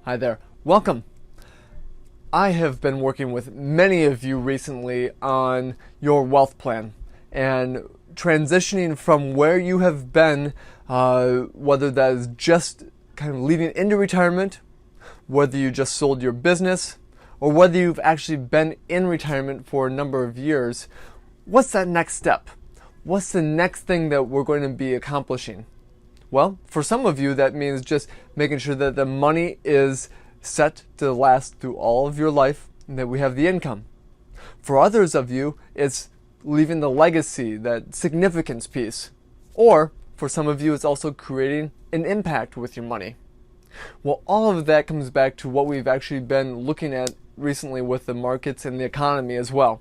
Hi there. Welcome. I have been working with many of you recently on your wealth plan and transitioning from where you have been, whether that is just kind of leading into retirement, whether you just sold your business, or whether you've actually been in retirement for a number of years. What's that next step? What's the next thing that we're going to be accomplishing? Well, for some of you, that means just making sure that the money is set to last through all of your life and that we have the income. For others of you, it's leaving the legacy, that significance piece. Or, for some of you, it's also creating an impact with your money. Well, all of that comes back to what we've actually been looking at recently with the markets and the economy as well.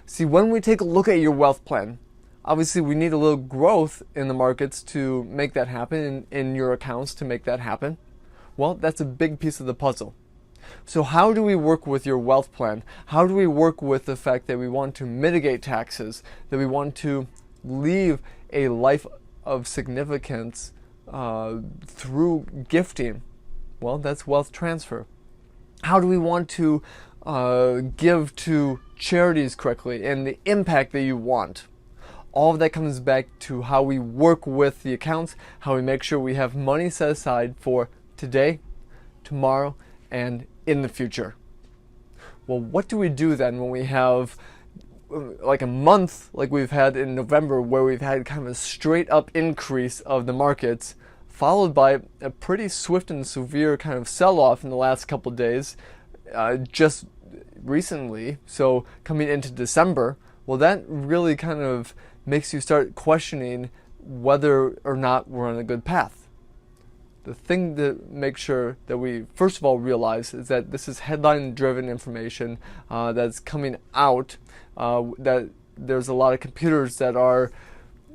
See, when we take a look at your wealth plan, obviously we need a little growth in the markets to make that happen, in your accounts to make that happen. Well, that's a big piece of the puzzle. So how do we work with your wealth plan? How do we work with the fact that we want to mitigate taxes, that we want to leave a life of significance through gifting? Well, that's wealth transfer. How do we want to give to charities correctly and the impact that you want? All of that comes back to how we work with the accounts, how we make sure we have money set aside for today, tomorrow, and in the future. Well, what do we do then when we have like a month like we've had in November, where we've had kind of a straight up increase of the markets, followed by a pretty swift and severe kind of sell-off in the last couple of days, just recently, so coming into December? Well, that really kind of makes you start questioning whether or not we're on a good path. The thing to make sure that we first of all realize is that this is headline-driven information that's coming out, that there's a lot of computers that are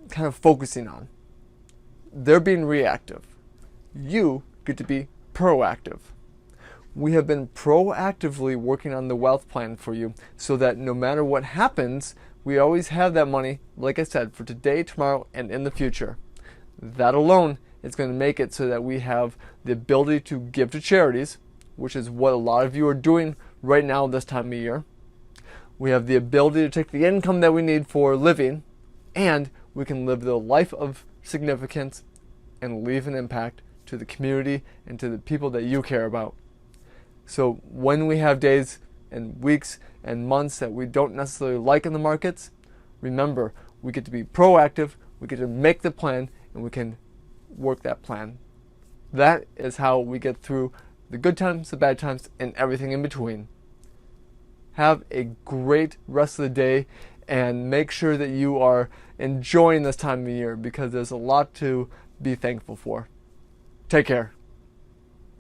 kind of focusing on. They're being reactive. You get to be proactive. We have been proactively working on the wealth plan for you so that no matter what happens, we always have that money, like I said, for today, tomorrow, and in the future. That alone is going to make it so that we have the ability to give to charities, which is what a lot of you are doing right now this time of year. We have the ability to take the income that we need for living, and we can live the life of significance and leave an impact to the community and to the people that you care about. So when we have days and weeks and months that we don't necessarily like in the markets, remember, we get to be proactive, we get to make the plan, and we can work that plan. That is how we get through the good times, the bad times, and everything in between. Have a great rest of the day, and make sure that you are enjoying this time of year, because there's a lot to be thankful for. Take care.